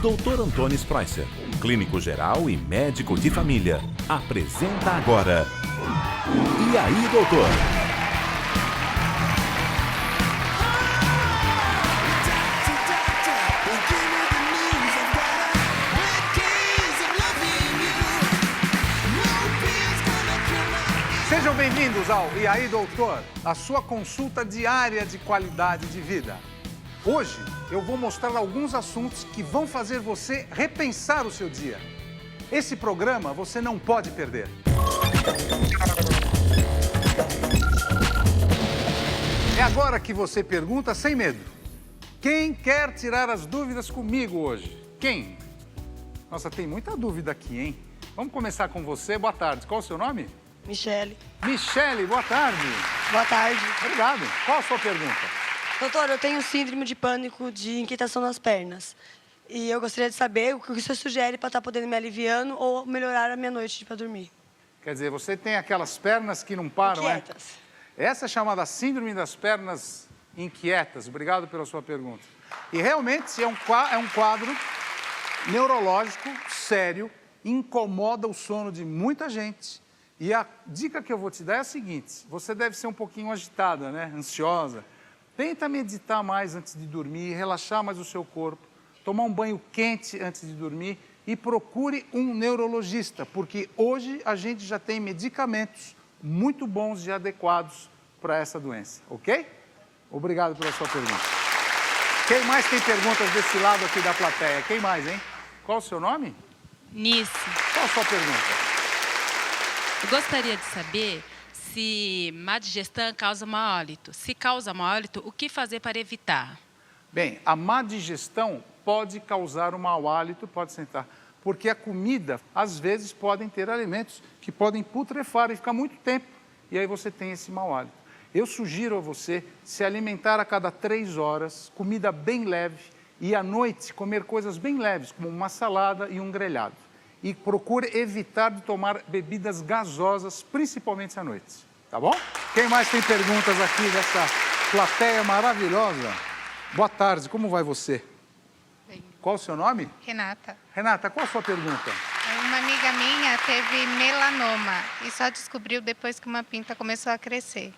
Dr. Antônio Spreusser, clínico geral e médico de família, apresenta agora... E aí, doutor? Sejam bem-vindos ao E aí, doutor? A sua consulta diária de qualidade de vida. Hoje eu vou mostrar alguns assuntos que vão fazer você repensar o seu dia. Esse programa você não pode perder. É agora que você pergunta sem medo. Quem quer tirar as dúvidas comigo hoje? Quem? Nossa, tem muita dúvida aqui, hein? Vamos começar com você. Boa tarde. Qual é o seu nome? Michele. Michele, boa tarde. Boa tarde. Obrigado. Qual a sua pergunta? Doutor, eu tenho síndrome de pânico de inquietação nas pernas. E eu gostaria de saber o que você sugere para estar podendo me aliviando ou melhorar a minha noite para dormir. Quer dizer, você tem aquelas pernas que não param, Inquietas. Essa é chamada síndrome das pernas inquietas. Obrigado pela sua pergunta. E realmente é um quadro neurológico sério, incomoda o sono de muita gente. E a dica que eu vou te dar é a seguinte: você deve ser um pouquinho agitada, né? Ansiosa. Tenta meditar mais antes de dormir, relaxar mais o seu corpo, tomar um banho quente antes de dormir e procure um neurologista, porque hoje a gente já tem medicamentos muito bons e adequados para essa doença, ok? Obrigado pela sua pergunta. Quem mais tem perguntas desse lado aqui da plateia? Quem mais, hein? Qual o seu nome? Nice. Qual a sua pergunta? Eu gostaria de saber se má digestão causa mau hálito. Se causa mau hálito, o que fazer para evitar? Bem, a má digestão pode causar um mau hálito, pode sentar, porque a comida, às vezes, podem ter alimentos que podem putrefar e ficar muito tempo, e aí você tem esse mau hálito. Eu sugiro a você se alimentar a cada 3 horas, comida bem leve, e à noite comer coisas bem leves, como uma salada e um grelhado. E procure evitar de tomar bebidas gasosas, principalmente à noite, tá bom? Quem mais tem perguntas aqui dessa plateia maravilhosa? Boa tarde, como vai você? Bem. Qual o seu nome? Renata, Renata, qual a sua pergunta? uma amiga minha teve melanoma e só descobriu depois que uma pinta começou a crescer.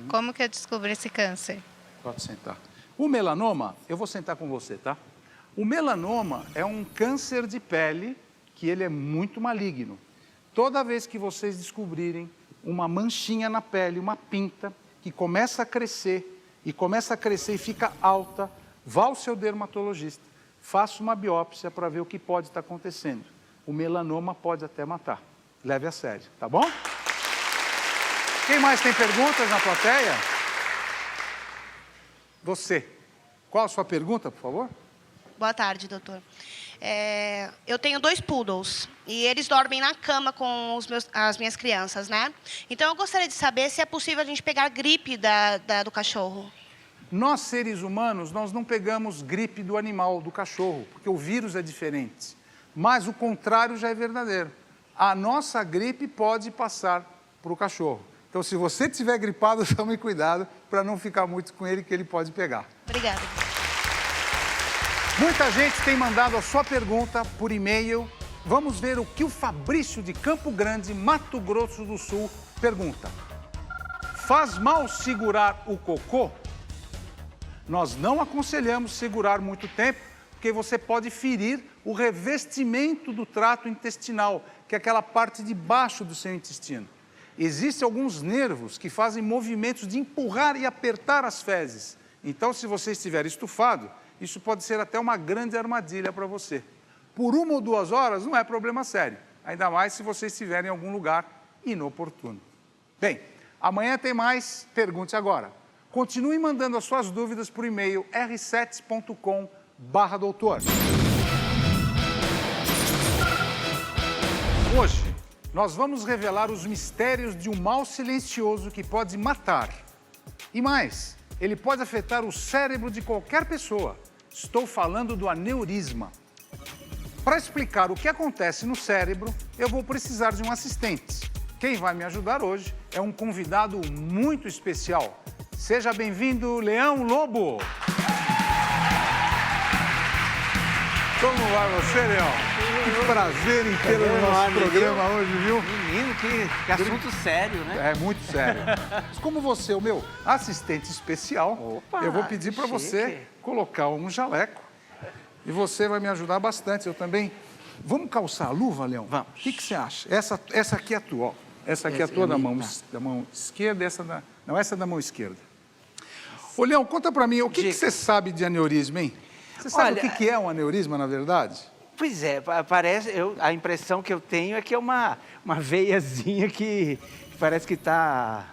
Como que eu descubro esse câncer? Pode sentar. O melanoma, eu vou sentar com você, tá? O melanoma é um câncer de pele que ele é muito maligno. Toda vez que vocês descobrirem uma manchinha na pele, uma pinta, que começa a crescer e fica alta, vá ao seu dermatologista, faça uma biópsia para ver o que pode estar acontecendo. O melanoma pode até matar. Leve a sério, tá bom? Quem mais tem perguntas na plateia? Você. Qual a sua pergunta, por favor? Boa tarde, doutor. Eu tenho 2 poodles e eles dormem na cama com as minhas crianças, né? Então, eu gostaria de saber se é possível a gente pegar gripe do cachorro. Nós, seres humanos, nós não pegamos gripe do animal, do cachorro, porque o vírus é diferente. Mas o contrário já é verdadeiro. A nossa gripe pode passar para o cachorro. Então, se você estiver gripado, tome cuidado para não ficar muito com ele, que ele pode pegar. Obrigada. Muita gente tem mandado a sua pergunta por e-mail. Vamos ver o que o Fabrício de Campo Grande, Mato Grosso do Sul, pergunta. Faz mal segurar o cocô? Nós não aconselhamos segurar muito tempo, porque você pode ferir o revestimento do trato intestinal, que é aquela parte de baixo do seu intestino. Existem alguns nervos que fazem movimentos de empurrar e apertar as fezes. Então, se você estiver estufado, isso pode ser até uma grande armadilha para você. Por 1 ou 2 horas não é problema sério, ainda mais se você estiver em algum lugar inoportuno. Bem, amanhã tem mais Pergunte Agora. Continue mandando as suas dúvidas por e-mail r7.com/doutor. Hoje, nós vamos revelar os mistérios de um mal silencioso que pode matar. E mais, ele pode afetar o cérebro de qualquer pessoa. Estou falando do aneurisma. Para explicar o que acontece no cérebro, eu vou precisar de um assistente. Quem vai me ajudar hoje é um convidado muito especial. Seja bem-vindo, Leão Lobo. Como vai você, Leão? Que prazer em tê-lo no nosso programa hoje, viu? Menino, que assunto sério, né? É muito sério. Mas como você é o meu assistente especial, Opa, eu vou pedir para você chique. colocar um jaleco e você vai me ajudar bastante. Eu também. Vamos calçar a luva, Leão? Vamos. O que você acha? Essa aqui é a tua, ó. Essa aqui é a tua da mão esquerda, essa da... Não, essa é da mão esquerda. Ô, Leão, conta para mim, o que você sabe de aneurisma, hein? Você sabe Olha, o que é um aneurisma, na verdade? Pois é, parece, a impressão que eu tenho é que é uma veiazinha que parece que está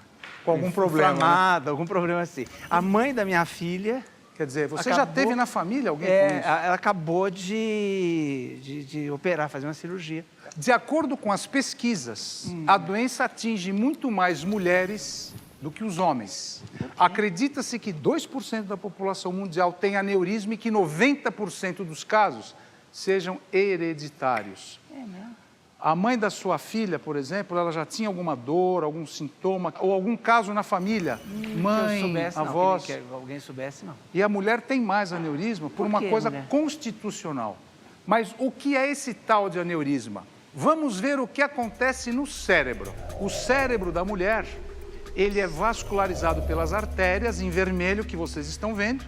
Com algum problema, inflamada, algum problema assim. A mãe da minha filha... Quer dizer, você já teve na família alguém com isso? Ela acabou de operar, fazer uma cirurgia. De acordo com as pesquisas, a doença atinge muito mais mulheres do que os homens. Acredita-se que 2% da população mundial tem aneurisma e que 90% dos casos sejam hereditários. É mesmo? A mãe da sua filha, por exemplo, ela já tinha alguma dor, algum sintoma, ou algum caso na família? Mãe, que eu soubesse, avós. Não, que alguém soubesse, não. E a mulher tem mais aneurisma por uma quê, coisa mulher? constitucional. Mas o que é esse tal de aneurisma? Vamos ver o que acontece no cérebro. O cérebro da mulher, ele é vascularizado pelas artérias em vermelho que vocês estão vendo,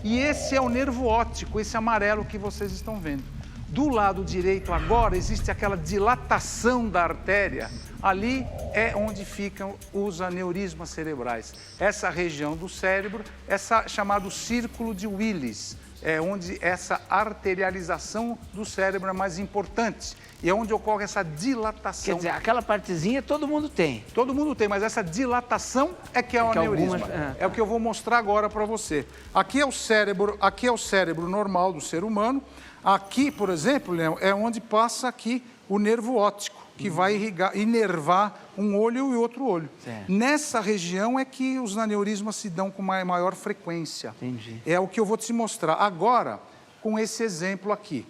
e esse é o nervo óptico, esse amarelo que vocês estão vendo. Do lado direito agora existe aquela dilatação da artéria. Ali é onde ficam os aneurismas cerebrais. Essa região do cérebro é chamado círculo de Willis. É onde essa arterialização do cérebro é mais importante. E é onde ocorre essa dilatação. Quer dizer, aquela partezinha todo mundo tem. Todo mundo tem, mas essa dilatação é que é o aneurisma. É o que eu vou mostrar agora para você. Aqui é o cérebro normal do ser humano. Aqui, por exemplo, Leão, é onde passa aqui o nervo óptico, que vai inervar um olho e outro olho. Certo. Nessa região é que os aneurismas se dão com maior frequência. Entendi. É o que eu vou te mostrar agora com esse exemplo aqui.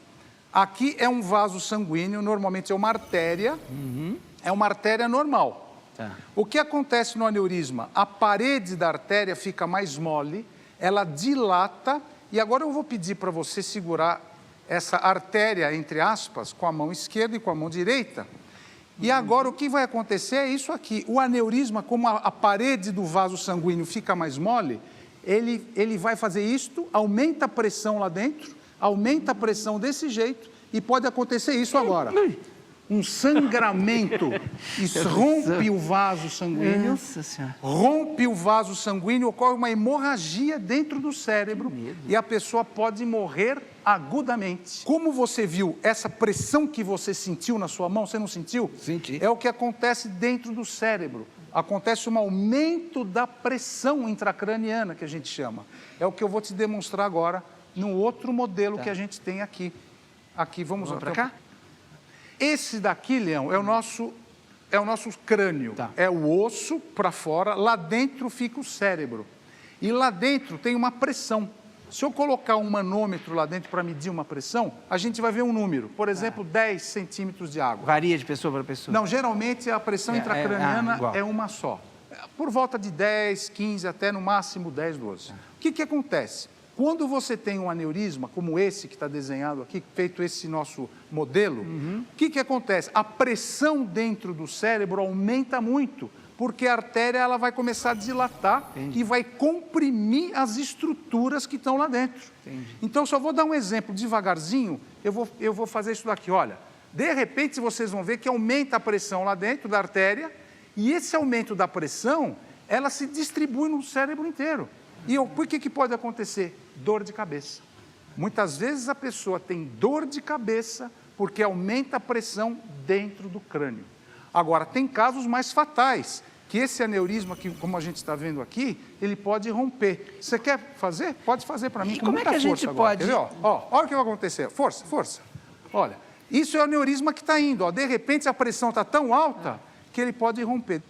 Aqui é um vaso sanguíneo, normalmente é uma artéria, é uma artéria normal. Tá. O que acontece no aneurisma? A parede da artéria fica mais mole, ela dilata, e agora eu vou pedir para você segurar essa artéria, entre aspas, com a mão esquerda e com a mão direita. E agora o que vai acontecer é isso aqui. O aneurisma, como a parede do vaso sanguíneo fica mais mole, ele vai fazer isto, aumenta a pressão lá dentro, aumenta a pressão desse jeito e pode acontecer isso agora. Um sangramento, isso rompe o vaso sanguíneo, Nossa Senhora. rompe o vaso sanguíneo, ocorre uma hemorragia dentro do cérebro e a pessoa pode morrer agudamente. Como você viu, essa pressão que você sentiu na sua mão, você não sentiu? Senti. É o que acontece dentro do cérebro. Acontece um aumento da pressão intracraniana, que a gente chama. É o que eu vou te demonstrar agora no outro modelo que a gente tem aqui. Aqui, vamos para cá? Esse daqui, Leão, é o nosso crânio. Tá. É o osso para fora, lá dentro fica o cérebro. E lá dentro tem uma pressão. Se eu colocar um manômetro lá dentro para medir uma pressão, a gente vai ver um número. Por exemplo, 10 centímetros de água. Varia de pessoa para pessoa? Não, geralmente a pressão intracraniana igual. é uma só. Por volta de 10, 15, até no máximo 10, 12. O que acontece? Quando você tem um aneurisma, como esse que está desenhado aqui, feito esse nosso modelo, o que acontece? A pressão dentro do cérebro aumenta muito, porque a artéria ela vai começar a dilatar e vai comprimir as estruturas que estão lá dentro. Então, só vou dar um exemplo devagarzinho, eu vou fazer isso daqui, olha. De repente, vocês vão ver que aumenta a pressão lá dentro da artéria, e esse aumento da pressão, ela se distribui no cérebro inteiro. E por que pode acontecer? Dor de cabeça. Muitas vezes a pessoa tem dor de cabeça porque aumenta a pressão dentro do crânio. Agora, tem casos mais fatais, que esse aneurisma, que, como a gente está vendo aqui, ele pode romper. Você quer fazer? Pode fazer para mim E com como é muita que a gente força agora. pode... Quer ver, ó, olha o que vai acontecer. Força, força. Olha, isso é o aneurisma que está indo. Ó. De repente, a pressão está tão alta que ele pode romper.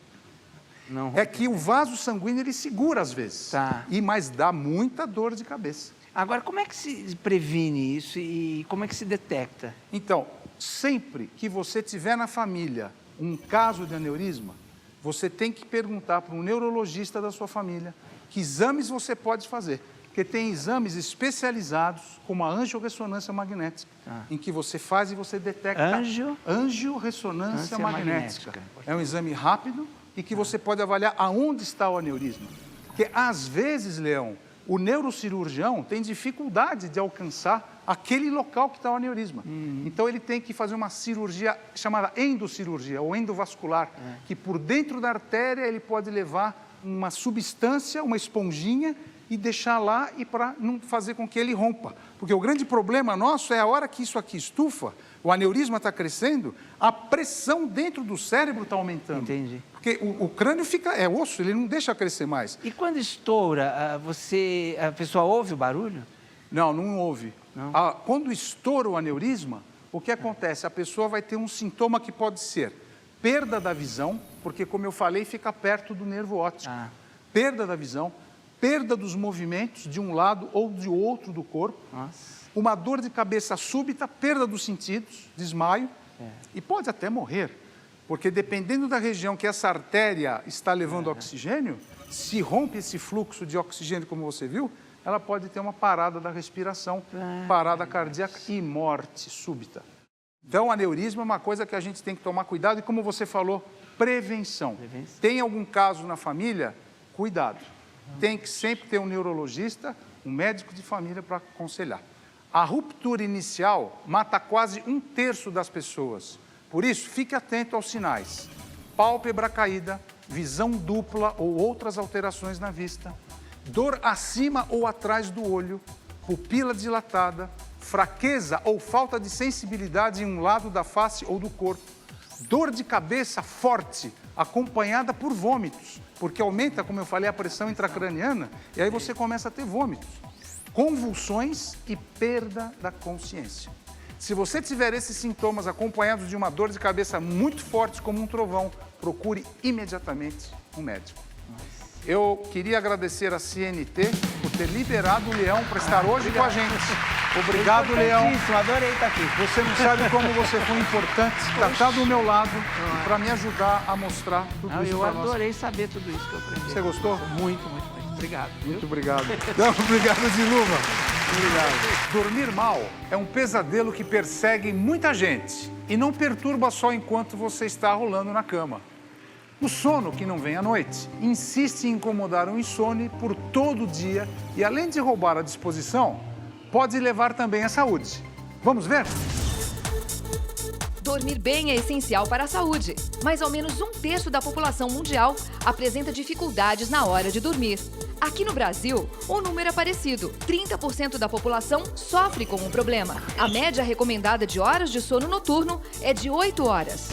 Não. É que o vaso sanguíneo, ele segura às vezes. Tá. Mas dá muita dor de cabeça. Agora, como é que se previne isso e como é que se detecta? Então, sempre que você tiver na família um caso de aneurisma, você tem que perguntar para um neurologista da sua família que exames você pode fazer. Porque tem exames especializados, como a angiorressonância magnética, em que você faz e você detecta... Angiorressonância magnética. É um exame rápido e que você pode avaliar aonde está o aneurisma. Porque, às vezes, Leão, o neurocirurgião tem dificuldade de alcançar aquele local que está o aneurisma. Então, ele tem que fazer uma cirurgia chamada endocirurgia, ou endovascular, que por dentro da artéria ele pode levar uma substância, uma esponjinha, e deixar lá e para não fazer com que ele rompa. Porque o grande problema nosso é a hora que isso aqui estufa, o aneurisma está crescendo, a pressão dentro do cérebro está aumentando. Entendi. Porque o crânio fica, é osso, ele não deixa crescer mais. E quando estoura, a pessoa ouve o barulho? Não, não ouve. Não? Quando estoura o aneurisma, o que acontece? A pessoa vai ter um sintoma que pode ser perda da visão, porque, como eu falei, fica perto do nervo óptico. Perda da visão, perda dos movimentos de um lado ou de outro do corpo, uma dor de cabeça súbita, perda dos sentidos, desmaio, e pode até morrer, porque dependendo da região que essa artéria está levando oxigênio, se rompe esse fluxo de oxigênio, como você viu, ela pode ter uma parada da respiração, parada cardíaca e morte súbita. Então, o aneurisma é uma coisa que a gente tem que tomar cuidado e, como você falou, prevenção. Tem algum caso na família? Cuidado. Tem que sempre ter um neurologista, um médico de família para aconselhar. A ruptura inicial mata quase 1/3 das pessoas. Por isso, fique atento aos sinais. Pálpebra caída, visão dupla ou outras alterações na vista, dor acima ou atrás do olho, pupila dilatada, fraqueza ou falta de sensibilidade em um lado da face ou do corpo, dor de cabeça forte, acompanhada por vômitos, porque aumenta, como eu falei, a pressão intracraniana e aí você começa a ter vômitos, convulsões e perda da consciência. Se você tiver esses sintomas acompanhados de uma dor de cabeça muito forte, como um trovão, procure imediatamente um médico. Eu queria agradecer a CNT por ter liberado o Leão para estar hoje com a gente. Obrigado, Leão. Adorei estar aqui. Você não sabe como você foi importante, estar do meu lado e para me ajudar a mostrar tudo isso Eu para nós. adorei saber tudo isso que eu aprendi. Você gostou? Muito. Obrigado. Muito obrigado. Não, obrigado de luva. Obrigado. Dormir mal é um pesadelo que persegue muita gente e não perturba só enquanto você está rolando na cama. O sono que não vem à noite insiste em incomodar o insônia por todo o dia e, além de roubar a disposição, pode levar também à saúde. Vamos ver? Dormir bem é essencial para a saúde, mas ao menos 1/3 da população mundial apresenta dificuldades na hora de dormir. Aqui no Brasil, o número é parecido. 30% da população sofre com o problema. A média recomendada de horas de sono noturno é de 8 horas.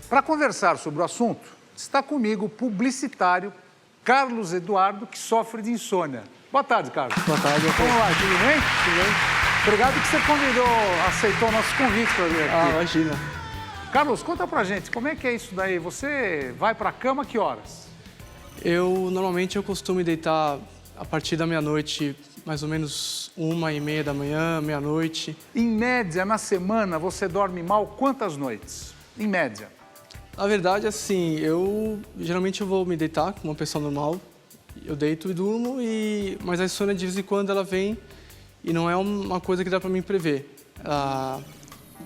Para conversar sobre o assunto, está comigo o publicitário Carlos Eduardo, que sofre de insônia. Boa tarde, Carlos. Boa tarde, doutor. Vamos lá, tudo bem? Tudo bem. Obrigado que você aceitou o nosso convite para vir aqui. Imagina. Carlos, conta pra gente, como é que é isso daí? Você vai pra cama que horas? Normalmente eu costumo deitar a partir da meia-noite, mais ou menos 1h30 da manhã, meia-noite. Em média, na semana, você dorme mal quantas noites? Em média? Na verdade, assim, geralmente eu vou me deitar como uma pessoa normal. Eu deito e durmo, mas a insônia de vez em quando ela vem e não é uma coisa que dá pra mim prever.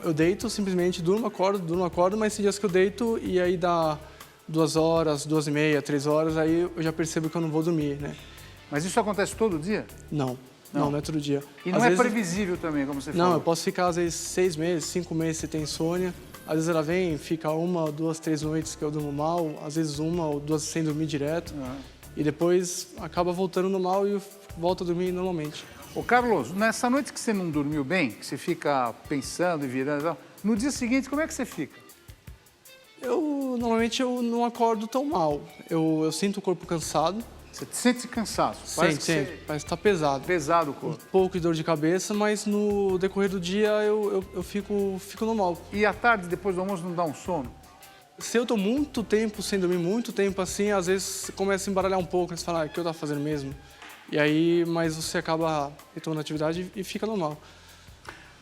Eu deito, simplesmente durmo, acordo, mas tem dias que eu deito e aí dá 2 horas, 2h30, 3 horas, aí eu já percebo que eu não vou dormir, né? Mas isso acontece todo dia? Não é todo dia. E não é previsível também, como você falou? Não, eu posso ficar às vezes 6 meses, 5 meses se tem insônia. Às vezes ela vem, fica 1, 2, 3 noites que eu durmo mal, às vezes 1 ou 2 sem dormir direto. E depois acaba voltando normal e eu volto a dormir normalmente. Ô Carlos, nessa noite que você não dormiu bem, que você fica pensando e virando e tal, no dia seguinte como é que você fica? Normalmente eu não acordo tão mal. Eu sinto o corpo cansado. Você sente cansaço? Parece que está pesado. Pesado o corpo. Um pouco de dor de cabeça, mas no decorrer do dia eu fico normal. E à tarde, depois do almoço, não dá um sono? Se eu estou muito tempo sem dormir, muito tempo assim, às vezes começa a embaralhar um pouco, você fala, o que eu estava fazendo mesmo? E aí, mas você acaba retomando a atividade e fica normal.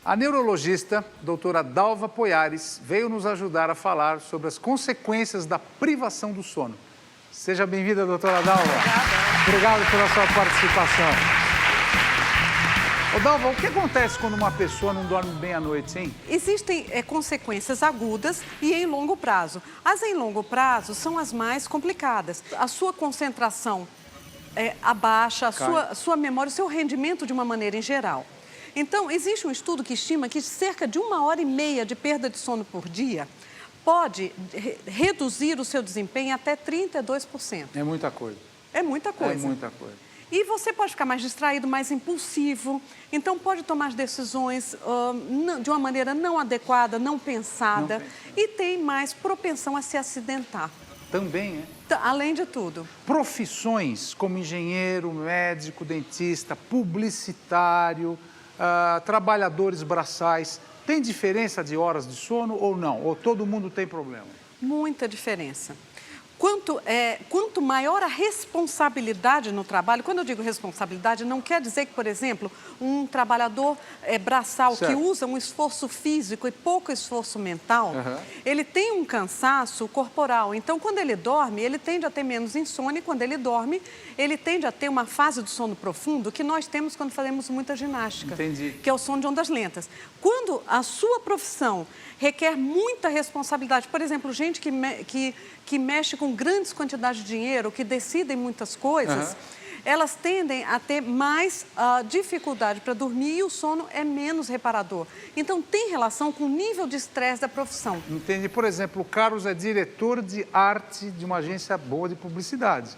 A neurologista, doutora Dalva Poiares, veio nos ajudar a falar sobre as consequências da privação do sono. Seja bem-vinda, doutora Dalva. Obrigada. Obrigado pela sua participação. Ô, Dalva, o que acontece quando uma pessoa não dorme bem à noite, hein? Existem consequências agudas e em longo prazo. As em longo prazo são as mais complicadas. A sua concentração abaixa, a sua memória, o seu rendimento de uma maneira em geral. Então, existe um estudo que estima que cerca de 1h30 de perda de sono por dia pode reduzir o seu desempenho até 32%. É muita coisa. É muita coisa. É muita coisa. E você pode ficar mais distraído, mais impulsivo. Então, pode tomar as decisões de uma maneira não adequada, não pensada. E tem mais propensão a se acidentar. Também, é? Além de tudo. Profissões como engenheiro, médico, dentista, publicitário, trabalhadores braçais, tem diferença de horas de sono ou não? Ou todo mundo tem problema? Muita diferença. Quanto maior a responsabilidade no trabalho, quando eu digo responsabilidade, não quer dizer que, por exemplo, um trabalhador braçal certo. que usa um esforço físico e pouco esforço mental, ele tem um cansaço corporal. Então, quando ele dorme, ele tende a ter menos insônia e quando ele dorme, ele tende a ter uma fase do sono profundo que nós temos quando fazemos muita ginástica. Entendi. Que é o sono de ondas lentas. Quando a sua profissão requer muita responsabilidade, por exemplo, gente que mexe com grandes quantidades de dinheiro, que decidem muitas coisas, elas tendem a ter mais dificuldade para dormir e o sono é menos reparador. Então, tem relação com o nível de estresse da profissão. Entendi. Por exemplo, o Carlos é diretor de arte de uma agência boa de publicidade.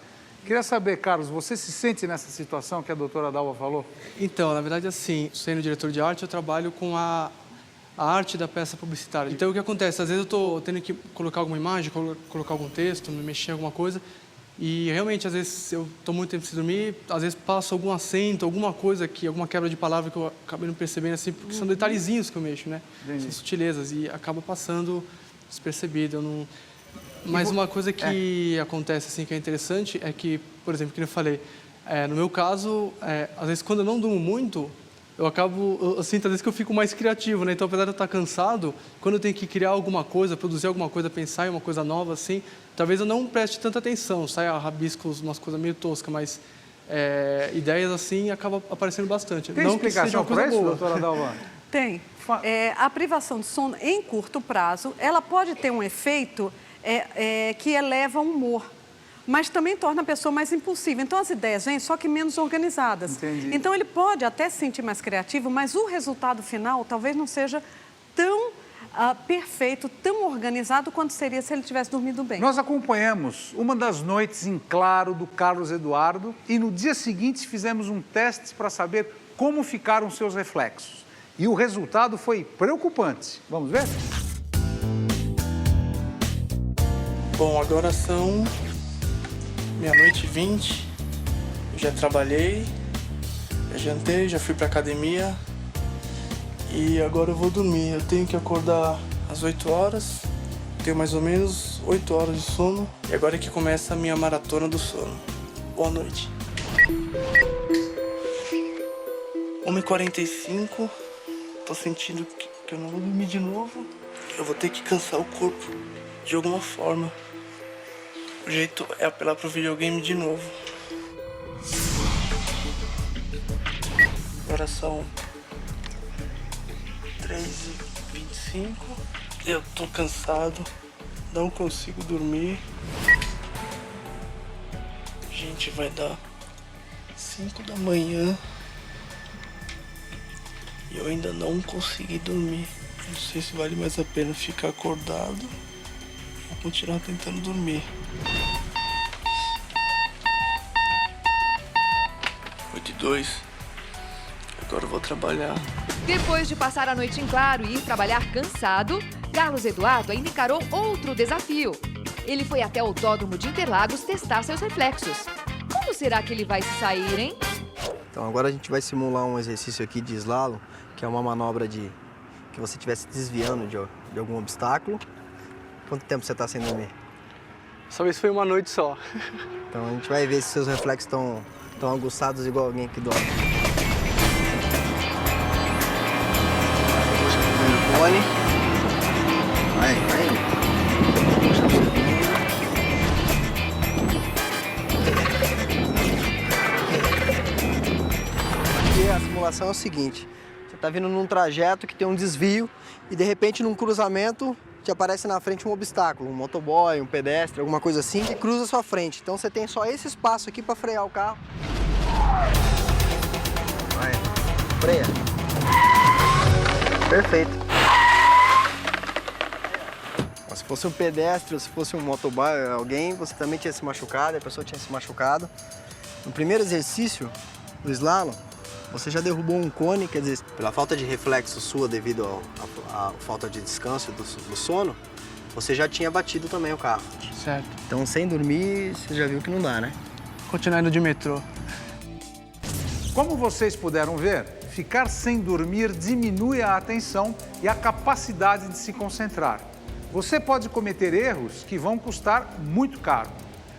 Queria saber, Carlos, você se sente nessa situação que a doutora Dalva falou? Então, na verdade, assim, sendo diretor de arte, eu trabalho com a arte da peça publicitária. Então, o que acontece? Às vezes eu estou tendo que colocar alguma imagem, colocar algum texto, mexer em alguma coisa, e realmente, às vezes, eu estou muito tempo sem dormir, às vezes passo algum acento, alguma coisa aqui, alguma quebra de palavra que eu acabei não percebendo, assim, porque são detalhezinhos que eu mexo, né? São sutilezas, e acaba passando despercebido. Eu não... Mas uma coisa que acontece, assim, que é interessante, é que, por exemplo, como eu falei, no meu caso, às vezes, quando eu não durmo muito, eu sinto às vezes que eu fico mais criativo, né? Então, apesar de eu estar cansado, quando eu tenho que criar alguma coisa, produzir alguma coisa, pensar em uma coisa nova, assim, talvez eu não preste tanta atenção, saia rabiscos, umas coisas meio toscas, mas ideias assim acabam aparecendo bastante. Tem não explicação para isso, doutora Dalva? Tem. A privação de sono em curto prazo, ela pode ter um efeito que eleva o humor, mas também torna a pessoa mais impulsiva. Então, as ideias vêm, só que menos organizadas. Entendi. Então, ele pode até se sentir mais criativo, mas o resultado final talvez não seja tão perfeito, tão organizado quanto seria se ele tivesse dormido bem. Nós acompanhamos uma das noites em claro do Carlos Eduardo e no dia seguinte fizemos um teste para saber como ficaram seus reflexos. E o resultado foi preocupante. Vamos ver? Bom, agora são meia-noite e 20, eu já trabalhei, já jantei, já fui pra academia e agora eu vou dormir. Eu tenho que acordar às 8 horas, tenho mais ou menos 8 horas de sono e agora é que começa a minha maratona do sono. Boa noite. 1h45, tô sentindo que eu não vou dormir de novo. Eu vou ter que cansar o corpo de alguma forma. O jeito é apelar pro videogame de novo. Agora são 3h25. Eu tô cansado, não consigo dormir. Gente, vai dar 5 da manhã e eu ainda não consegui dormir. Não sei se vale mais a pena ficar acordado ou continuar tentando dormir. 8h02. Agora eu vou trabalhar. Depois de passar a noite em claro e ir trabalhar cansado, Carlos Eduardo ainda encarou outro desafio. Ele foi até o Autódromo de Interlagos testar seus reflexos. Como será que ele vai se sair, hein? Então agora a gente vai simular um exercício aqui de slalom, que é uma manobra de que você estivesse desviando de algum obstáculo. Quanto tempo você está sem dormir? Essa vez foi uma noite só. Então a gente vai ver se seus reflexos estão aguçados igual alguém que dorme. Puxa o fone. Vai. Aqui é a simulação situação é o seguinte, você está vindo num trajeto que tem um desvio e de repente num cruzamento te aparece na frente um obstáculo, um motoboy, um pedestre, alguma coisa assim, que cruza a sua frente. Então você tem só esse espaço aqui para frear o carro. Vai, freia. Perfeito. Se fosse um pedestre ou se fosse um motoboy, alguém, você também tinha se machucado, a pessoa tinha se machucado. No primeiro exercício do slalom, você já derrubou um cone, quer dizer, pela falta de reflexo sua devido à falta de descanso do sono, você já tinha batido também o carro. Certo. Então, sem dormir, você já viu que não dá, né? Continuar indo de metrô. Como vocês puderam ver, ficar sem dormir diminui a atenção e a capacidade de se concentrar. Você pode cometer erros que vão custar muito caro.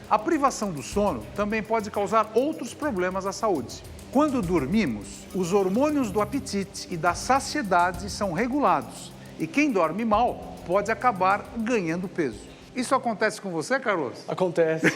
A privação do sono também pode causar outros problemas à saúde. Quando dormimos, os hormônios do apetite e da saciedade são regulados. E quem dorme mal pode acabar ganhando peso. Isso acontece com você, Carlos? Acontece.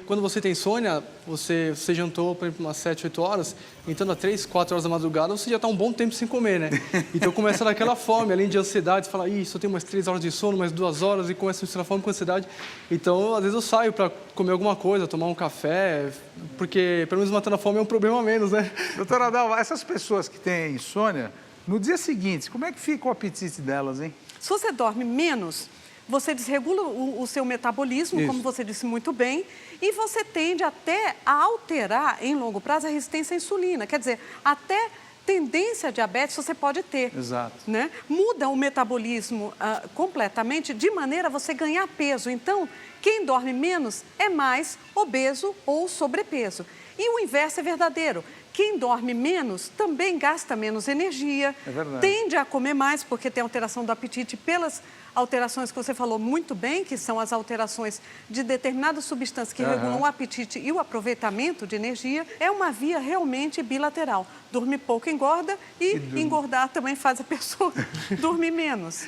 Quando você tem insônia, você jantou, por exemplo, umas 7, 8 horas, então às 3, 4 horas da madrugada, você já está um bom tempo sem comer, né? Então começa daquela fome, além de ansiedade, você fala, só tenho umas 3 horas de sono, mais 2 horas, e começa a misturar fome com ansiedade. Então, às vezes eu saio para comer alguma coisa, tomar um café, porque pelo menos matando a fome é um problema a menos, né? Doutora Adalva, essas pessoas que têm insônia, no dia seguinte, como é que fica o apetite delas, hein? Se você dorme menos, você desregula o seu metabolismo, como você disse muito bem, e você tende até a alterar, em longo prazo, a resistência à insulina. Quer dizer, até tendência a diabetes você pode ter. Exato. Né? Muda o metabolismo completamente, de maneira a você ganhar peso. Então, quem dorme menos é mais obeso ou sobrepeso. E o inverso é verdadeiro. Quem dorme menos também gasta menos energia, tende a comer mais, porque tem alteração do apetite pelas alterações que você falou muito bem, que são as alterações de determinadas substâncias que regulam o apetite e o aproveitamento de energia. É uma via realmente bilateral. Dormir pouco engorda e engordar também faz a pessoa dormir menos.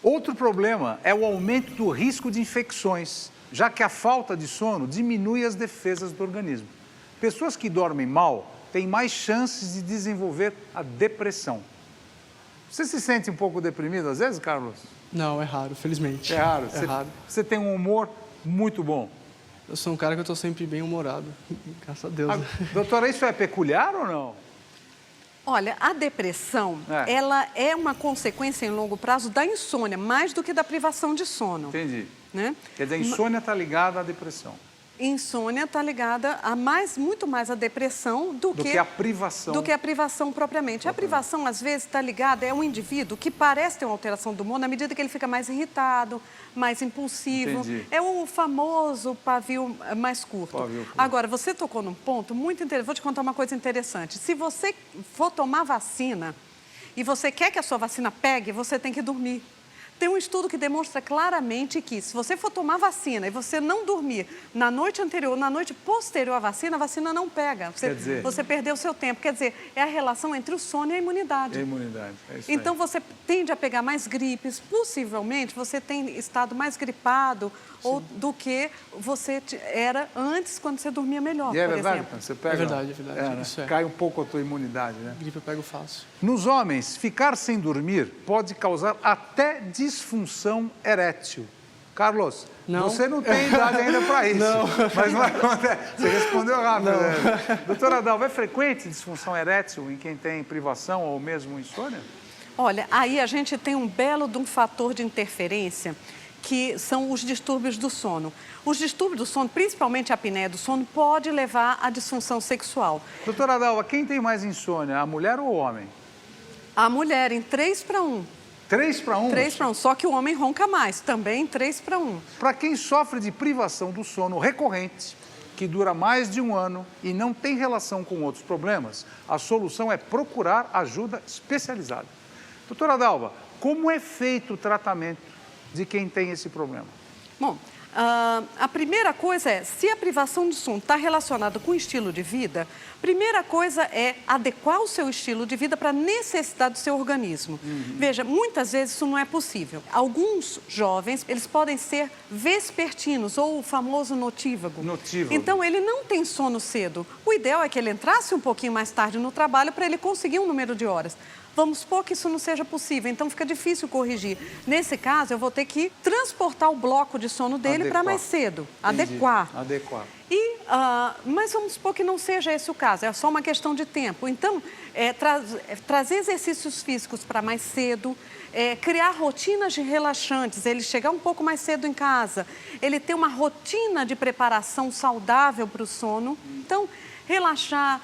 Outro problema é o aumento do risco de infecções, já que a falta de sono diminui as defesas do organismo. Pessoas que dormem mal têm mais chances de desenvolver a depressão. Você se sente um pouco deprimido às vezes, Carlos? Não, é raro, felizmente. É raro? É raro. Você tem um humor muito bom. Eu sou um cara que eu estou sempre bem humorado, graças a Deus. Doutora, isso é peculiar ou não? Olha, a depressão, ela é uma consequência em longo prazo da insônia, mais do que da privação de sono. Entendi. Né? Quer dizer, a insônia está ligada à depressão. Insônia está ligada a muito mais à depressão do que a privação. Do que a privação propriamente. A privação, às vezes, está ligada a um indivíduo que parece ter uma alteração do humor na medida que ele fica mais irritado, mais impulsivo. Entendi. É o famoso pavio mais curto. Agora, você tocou num ponto muito interessante. Vou te contar uma coisa interessante. Se você for tomar vacina e você quer que a sua vacina pegue, você tem que dormir. Tem um estudo que demonstra claramente que se você for tomar vacina e você não dormir na noite anterior, na noite posterior à vacina, a vacina não pega. Você perdeu o seu tempo. Quer dizer, é a relação entre o sono e a imunidade. É a imunidade, é isso então, aí. você tende a pegar mais gripes. Possivelmente, você tem estado mais gripado do que você era antes, quando você dormia melhor, E é por verdade, exemplo. você pega... É verdade. Né? Isso é. Cai um pouco a tua imunidade, né? Gripe eu pego fácil. Nos homens, ficar sem dormir pode causar até disfunção erétil. Carlos, você não tem idade ainda para isso. Não. Mas não acontece. Você respondeu rápido. Né? Doutora Adalva, é frequente disfunção erétil em quem tem privação ou mesmo insônia? Olha, aí a gente tem um belo de um fator de interferência, que são os distúrbios do sono. Os distúrbios do sono, principalmente a apneia do sono, pode levar à disfunção sexual. Doutora Adalva, quem tem mais insônia, a mulher ou o homem? A mulher, em 3-1. 3-1? 3-1, só que o homem ronca mais, também 3-1. Para quem sofre de privação do sono recorrente, que dura mais de um ano e não tem relação com outros problemas, a solução é procurar ajuda especializada. Doutora Adalva, como é feito o tratamento de quem tem esse problema? Bom, A primeira coisa é, se a privação de sono está relacionada com o estilo de vida, primeira coisa é adequar o seu estilo de vida para a necessidade do seu organismo. Veja, muitas vezes isso não é possível. Alguns jovens, eles podem ser vespertinos ou o famoso notívago. Então, ele não tem sono cedo. O ideal é que ele entrasse um pouquinho mais tarde no trabalho para ele conseguir um número de horas. Vamos supor que isso não seja possível, então fica difícil corrigir. Nesse caso, eu vou ter que transportar o bloco de sono dele para mais cedo, adequar. Mas vamos supor que não seja esse o caso, é só uma questão de tempo. Então, trazer exercícios físicos para mais cedo, criar rotinas de relaxantes, ele chegar um pouco mais cedo em casa, ele ter uma rotina de preparação saudável para o sono. Então, relaxar,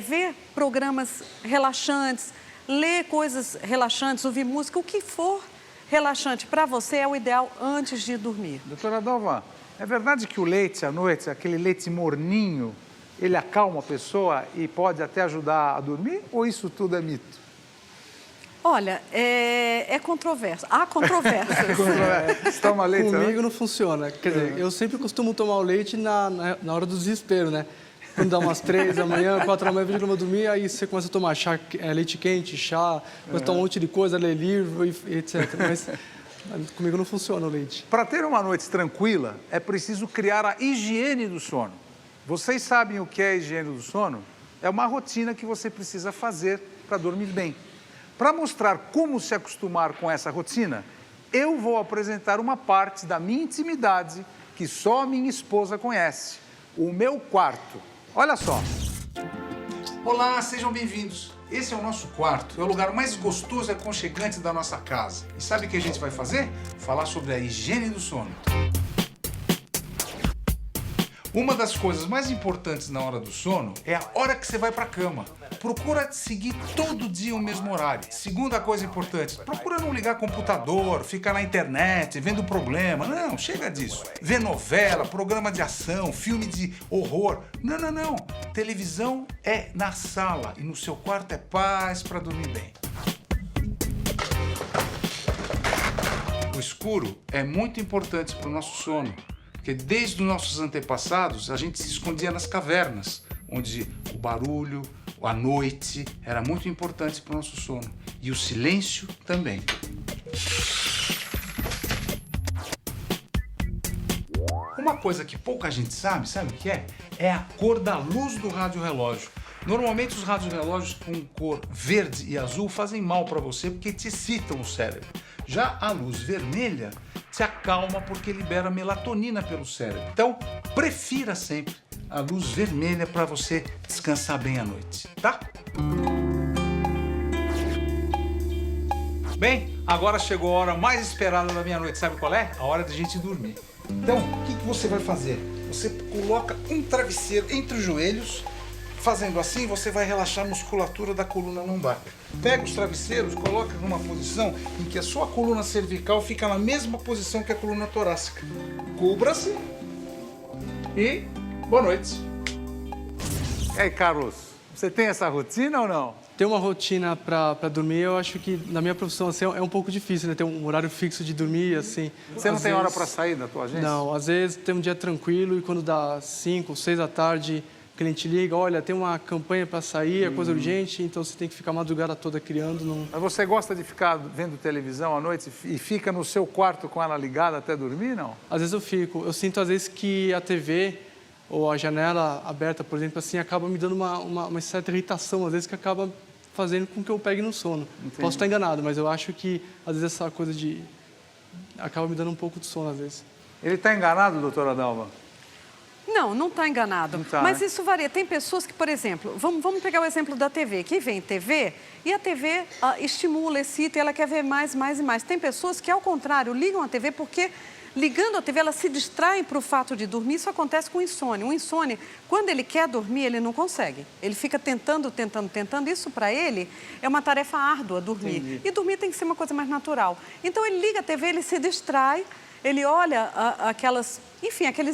ver programas relaxantes, ler coisas relaxantes, ouvir música, o que for relaxante para você é o ideal antes de dormir. Doutora Dalva, é verdade que o leite à noite, aquele leite morninho, ele acalma a pessoa e pode até ajudar a dormir? Ou isso tudo é mito? Olha, é controverso. Há controvérsias. Você toma leite? Comigo não funciona. Quer dizer, eu sempre costumo tomar o leite na hora do desespero, né? Quando dá umas 3 da manhã, 4 da manhã, eu vou dormir, aí você começa a tomar chá, leite quente, chá, começa a tomar um monte de coisa, ler livro, etc. Mas comigo não funciona o leite. Para ter uma noite tranquila, é preciso criar a higiene do sono. Vocês sabem o que é a higiene do sono? É uma rotina que você precisa fazer para dormir bem. Para mostrar como se acostumar com essa rotina, eu vou apresentar uma parte da minha intimidade que só minha esposa conhece, o meu quarto. Olha só. Olá, sejam bem-vindos. Esse é o nosso quarto. É o lugar mais gostoso e aconchegante da nossa casa. E sabe o que a gente vai fazer? Falar sobre a higiene do sono. Uma das coisas mais importantes na hora do sono é a hora que você vai para a cama. Procura seguir todo dia o mesmo horário. Segunda coisa importante, procura não ligar computador, ficar na internet, vendo problema. Não, chega disso. Ver novela, programa de ação, filme de horror. Não. Televisão é na sala e no seu quarto é paz para dormir bem. O escuro é muito importante para o nosso sono. Porque desde os nossos antepassados, a gente se escondia nas cavernas, onde o barulho, a noite, era muito importante para o nosso sono. E o silêncio também. Uma coisa que pouca gente sabe o que é? É a cor da luz do rádio-relógio. Normalmente os rádios-relógios com cor verde e azul fazem mal para você porque te excitam o cérebro. Já a luz vermelha te acalma porque libera melatonina pelo cérebro. Então, prefira sempre a luz vermelha para você descansar bem à noite, tá? Bem, agora chegou a hora mais esperada da minha noite. Sabe qual é? A hora de a gente dormir. Então, o que você vai fazer? Você coloca um travesseiro entre os joelhos. Fazendo assim, você vai relaxar a musculatura da coluna lombar. Pega os travesseiros, coloca numa posição em que a sua coluna cervical fica na mesma posição que a coluna torácica. Cubra-se e boa noite. E aí, Carlos, você tem essa rotina ou não? Ter uma rotina para dormir, eu acho que na minha profissão assim, é um pouco difícil, né? Ter um horário fixo de dormir, assim. Você não tem hora para sair da tua agência? Não, às vezes tem um dia tranquilo e quando dá 5 ou 6 da tarde... O cliente liga, olha, tem uma campanha para sair, é coisa urgente, então você tem que ficar a madrugada toda criando. Não... Mas você gosta de ficar vendo televisão à noite e fica no seu quarto com ela ligada até dormir, não? Às vezes eu fico. Eu sinto, às vezes, que a TV ou a janela aberta, por exemplo, assim, acaba me dando uma certa irritação, às vezes, que acaba fazendo com que eu pegue no sono. Entendi. Posso estar enganado, mas eu acho que, às vezes, essa coisa de... acaba me dando um pouco de sono, às vezes. Ele está enganado, doutora Dalva? Não está enganado. Não tá, mas né? Isso varia. Tem pessoas que, por exemplo, vamos pegar o exemplo da TV. Quem vê em TV, e a TV estimula, excita, e ela quer ver mais e mais. Tem pessoas que, ao contrário, ligam a TV porque, ligando a TV, elas se distraem para o fato de dormir. Isso acontece com o insônia. O insônia, quando ele quer dormir, ele não consegue. Ele fica tentando. Isso, para ele, é uma tarefa árdua, dormir. Entendi. E dormir tem que ser uma coisa mais natural. Então, ele liga a TV, ele se distrai, ele olha aqueles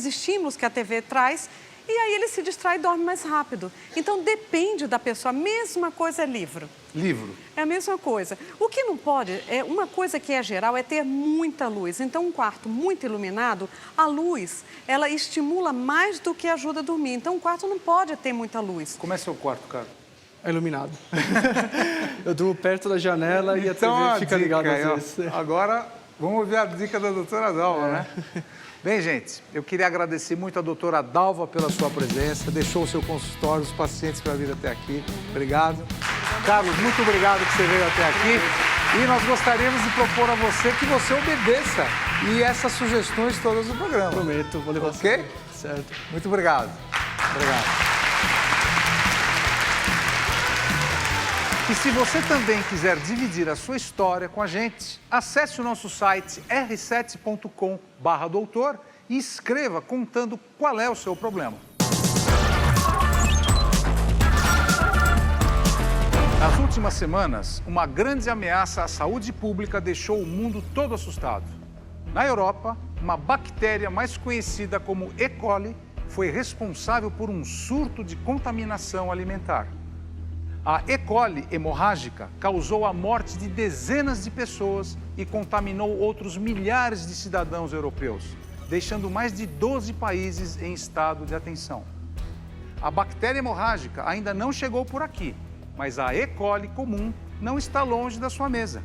estímulos que a TV traz E aí ele se distrai e dorme mais rápido. Então depende da pessoa. A mesma coisa é livro. Livro. É a mesma coisa. O que não pode, uma coisa que é geral, é ter muita luz. Então, um quarto muito iluminado, a luz, ela estimula mais do que ajuda a dormir. Então, um quarto não pode ter muita luz. Como é seu quarto, cara? É iluminado. Eu durmo perto da janela e a TV fica ligada às vezes. Agora, vamos ouvir a dica da doutora Dalva, né? Bem, gente, eu queria agradecer muito a doutora Dalva pela sua presença, deixou o seu consultório, os pacientes para vir até aqui. Obrigado. Carlos, muito obrigado que você veio até aqui. E nós gostaríamos de propor a você que você obedeça e essas sugestões todas do programa. Prometo, vou levar. Ok? Certo. Muito obrigado. Obrigado. E se você também quiser dividir a sua história com a gente, acesse o nosso site r7.com/doutor e escreva contando qual é o seu problema. Nas últimas semanas, uma grande ameaça à saúde pública deixou o mundo todo assustado. Na Europa, uma bactéria mais conhecida como E. coli foi responsável por um surto de contaminação alimentar. A E. coli hemorrágica causou a morte de dezenas de pessoas e contaminou outros milhares de cidadãos europeus, deixando mais de 12 países em estado de atenção. A bactéria hemorrágica ainda não chegou por aqui, mas a E. coli comum não está longe da sua mesa.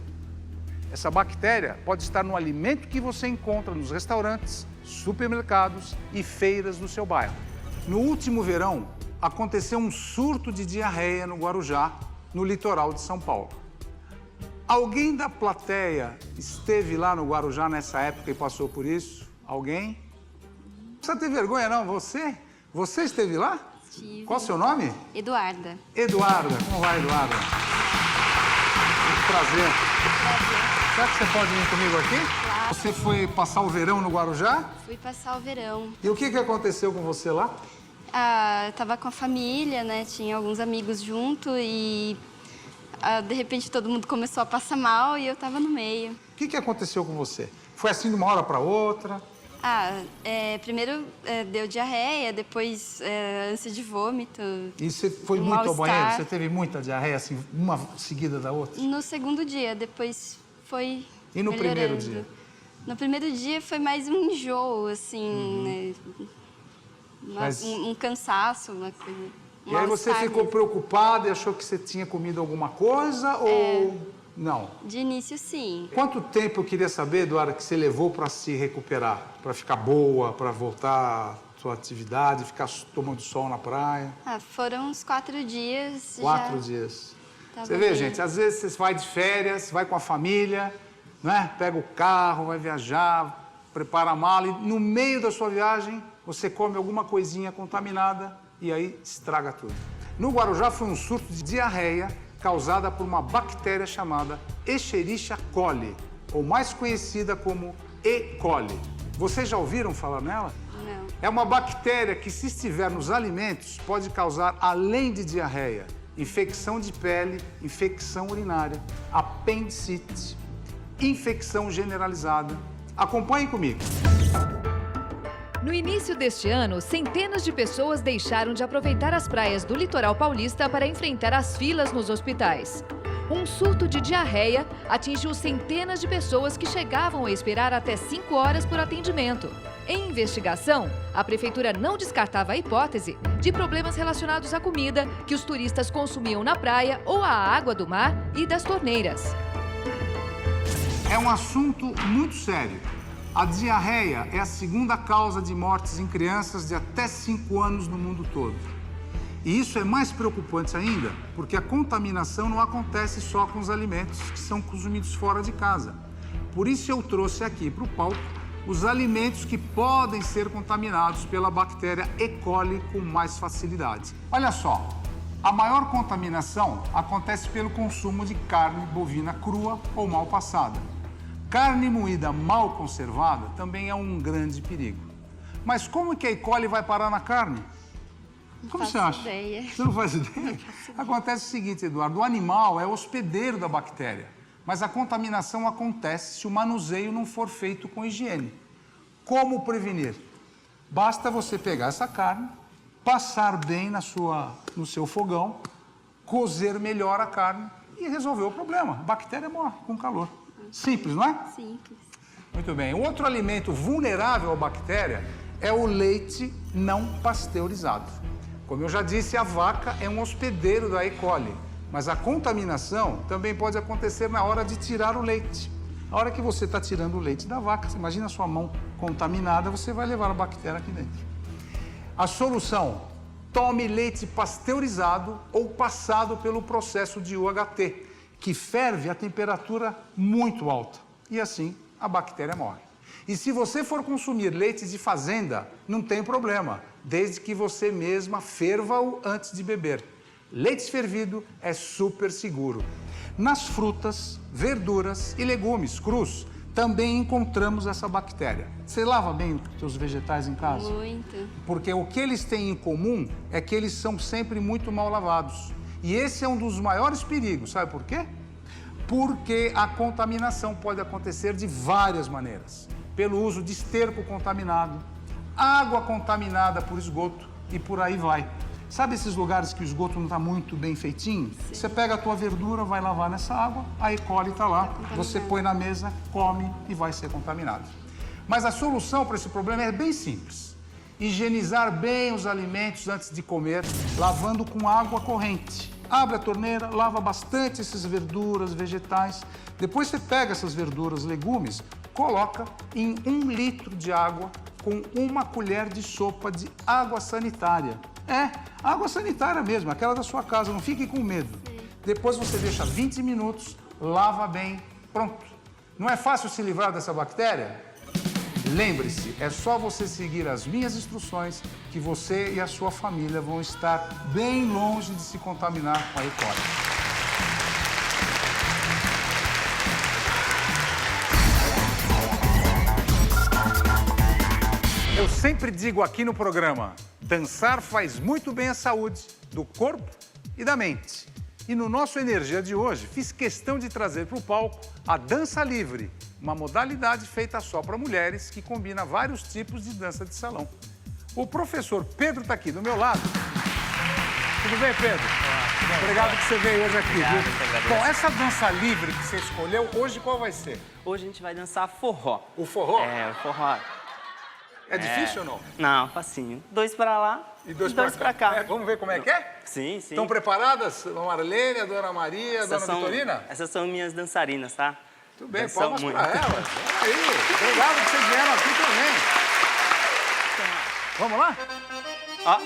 Essa bactéria pode estar no alimento que você encontra nos restaurantes, supermercados e feiras do seu bairro. No último verão, aconteceu um surto de diarreia no Guarujá, no litoral de São Paulo. Alguém da plateia esteve lá no Guarujá nessa época e passou por isso? Alguém? Não precisa ter vergonha, não. Você? Você esteve lá? Estive. Qual o seu nome? Eduarda. Eduarda. Como vai, Eduarda? Muito prazer. Será que você pode vir comigo aqui? Claro. Você foi passar o verão no Guarujá? Fui passar o verão. E o que aconteceu com você lá? Eu tava com a família, né? Tinha alguns amigos junto e de repente todo mundo começou a passar mal e eu tava no meio. O que aconteceu com você? Foi assim de uma hora para outra? Primeiro deu diarreia, depois ânsia de vômito. E você foi muito ao banheiro? Você teve muita diarreia, assim, uma seguida da outra? No segundo dia, depois foi E no melhorando. primeiro dia? No primeiro dia foi mais um enjoo, assim, né? Um cansaço, uma coisa. E aí você ficou preocupada e achou que você tinha comido alguma coisa ou não? De início, sim. Quanto tempo, eu queria saber, Eduarda, que você levou para se recuperar? Para ficar boa, para voltar à sua atividade, ficar tomando sol na praia? Foram uns 4 dias. 4 dias. Você vê, gente, às vezes você vai de férias, vai com a família, né? Pega o carro, vai viajar, prepara a mala e no meio da sua viagem você come alguma coisinha contaminada e aí estraga tudo. No Guarujá foi um surto de diarreia causada por uma bactéria chamada Escherichia coli, ou mais conhecida como E. coli. Vocês já ouviram falar nela? Não. É uma bactéria que, se estiver nos alimentos, pode causar, além de diarreia, infecção de pele, infecção urinária, apendicite, infecção generalizada. Acompanhem comigo. No início deste ano, centenas de pessoas deixaram de aproveitar as praias do litoral paulista para enfrentar as filas nos hospitais. Um surto de diarreia atingiu centenas de pessoas que chegavam a esperar até 5 horas por atendimento. Em investigação, a prefeitura não descartava a hipótese de problemas relacionados à comida que os turistas consumiam na praia ou à água do mar e das torneiras. É um assunto muito sério. A diarreia é a segunda causa de mortes em crianças de até 5 anos no mundo todo. E isso é mais preocupante ainda, porque a contaminação não acontece só com os alimentos que são consumidos fora de casa. Por isso eu trouxe aqui para o palco os alimentos que podem ser contaminados pela bactéria E. coli com mais facilidade. Olha só, a maior contaminação acontece pelo consumo de carne bovina crua ou mal passada. Carne moída mal conservada também é um grande perigo. Mas como que a E. coli vai parar na carne? Como você acha? Ideia. Você não faz ideia? Acontece o seguinte, Eduardo, o animal é hospedeiro da bactéria, mas a contaminação acontece se o manuseio não for feito com higiene. Como prevenir? Basta você pegar essa carne, passar bem no seu fogão, cozer melhor a carne e resolver o problema. A bactéria morre com calor. Simples, não é? Simples. Muito bem. Outro alimento vulnerável à bactéria é o leite não pasteurizado. Como eu já disse, a vaca é um hospedeiro da E. coli, mas a contaminação também pode acontecer na hora de tirar o leite. A hora que você está tirando o leite da vaca, você imagina a sua mão contaminada, você vai levar a bactéria aqui dentro. A solução: tome leite pasteurizado ou passado pelo processo de UHT, que ferve a temperatura muito alta. E assim, a bactéria morre. E se você for consumir leite de fazenda, não tem problema, desde que você mesma ferva-o antes de beber. Leite fervido é super seguro. Nas frutas, verduras e legumes crus, também encontramos essa bactéria. Você lava bem os seus vegetais em casa? Muito. Porque o que eles têm em comum é que eles são sempre muito mal lavados. E esse é um dos maiores perigos, sabe por quê? Porque a contaminação pode acontecer de várias maneiras. Pelo uso de esterco contaminado, água contaminada por esgoto e por aí vai. Sabe esses lugares que o esgoto não está muito bem feitinho? Sim. Você pega a tua verdura, vai lavar nessa água, a E. coli está lá, você põe na mesa, come e vai ser contaminado. Mas a solução para esse problema é bem simples. Higienizar bem os alimentos antes de comer, lavando com água corrente. Abre a torneira, lava bastante essas verduras, vegetais. Depois você pega essas verduras, legumes, coloca em 1 litro de água com 1 colher de sopa de água sanitária. Água sanitária mesmo, aquela da sua casa, não fique com medo. Sim. Depois você deixa 20 minutos, lava bem, pronto. Não é fácil se livrar dessa bactéria? Lembre-se, é só você seguir as minhas instruções que você e a sua família vão estar bem longe de se contaminar com a E. coli. Eu sempre digo aqui no programa, dançar faz muito bem à saúde do corpo e da mente. E no nosso Energia de hoje, fiz questão de trazer para o palco a dança livre, uma modalidade feita só para mulheres que combina vários tipos de dança de salão. O professor Pedro está aqui do meu lado. Tudo bem, Pedro? Olá, obrigado que você veio hoje aqui. Obrigado, bom, essa dança livre que você escolheu, hoje qual vai ser? Hoje a gente vai dançar forró. O forró? É, o forró. É difícil ou não? Não, facinho. 2 para lá e dois para cá. Vamos ver como é que é? Sim, sim. Estão preparadas? A Marlene, a Dona Maria, a Dona Vitorina? Essas são minhas dançarinas, tá? Tudo bem, palmas para elas. Aí, obrigado que vocês vieram aqui também. Vamos lá? Ó.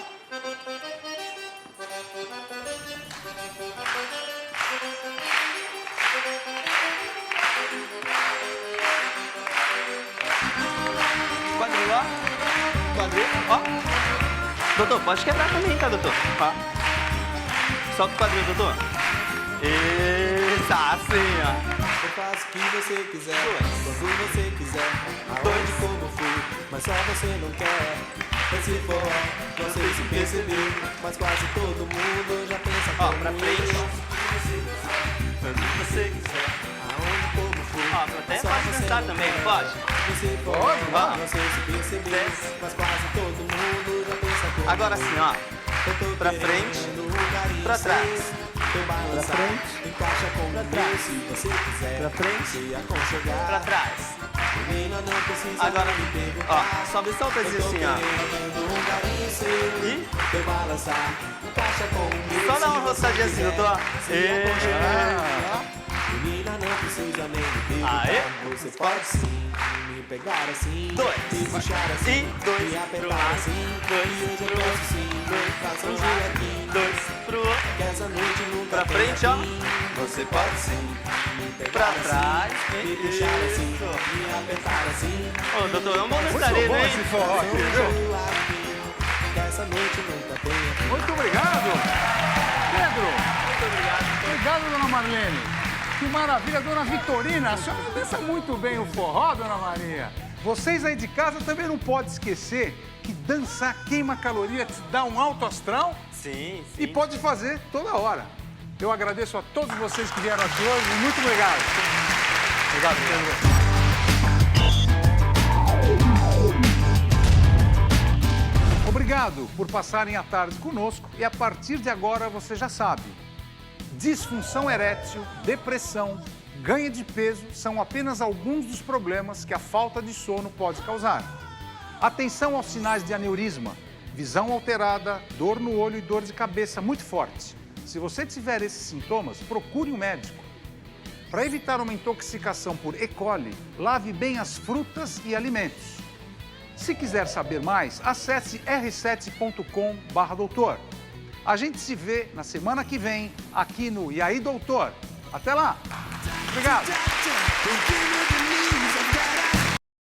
Quadril, ó. Quadril, ó. Doutor, pode quebrar também, tá, doutor? Ó. Solta o quadril, doutor. Eita, assim, ó. Eu faço o que você quiser, quando você quiser, aonde como fui, mas só você não quer. Esse forró, não sei se percebeu, mas quase todo mundo já pensa ó, pra frente. Quando você quiser, aonde como fui, ó, até pode dançar também, não pode? Você pode, não sei se percebeu, mas quase todo mundo já pensa. Agora sim, ó. Pra frente, pra trás. Pra frente, encaixa com pra trás, se você quiser. Pra frente, se aconchegar. Pra trás. Menina não precisa. Agora, ó, sobe só o pezinho assim, ó. E eu balançar, encaixa com só dá uma roçadinha assim, doutor. Menina não precisa nem me perguntar. Aê. Você pode sim me pegar assim, 2, me puxar assim, e 2, me apertar assim. E hoje eu posso sim, faça um joguinho. 2 pro outro. Que essa noite nunca pra frente, ó. Você pode sim me pegar pra assim, trás, me puxar assim, me apertar assim. Ô, doutor, é um bom dançarino, hein? Que essa noite nunca tem. Muito obrigado, Pedro. Muito obrigado. Obrigado, Dona Marlene. Que maravilha, Dona Vitorina. A senhora dança muito bem o forró, Dona Maria. Vocês aí de casa também não podem esquecer que dançar queima caloria, te dá um alto astral. Sim, sim. E pode fazer toda hora. Eu agradeço a todos vocês que vieram aqui hoje e muito obrigado. Obrigado, Pedro. Obrigado. Obrigado por passarem a tarde conosco e a partir de agora você já sabe. Disfunção erétil, depressão, ganho de peso são apenas alguns dos problemas que a falta de sono pode causar. Atenção aos sinais de aneurisma, visão alterada, dor no olho e dor de cabeça muito forte. Se você tiver esses sintomas, procure um médico. Para evitar uma intoxicação por E. coli, lave bem as frutas e alimentos. Se quiser saber mais, acesse r7.com/doutor. A gente se vê na semana que vem aqui no E aí, Doutor? Até lá! Obrigado!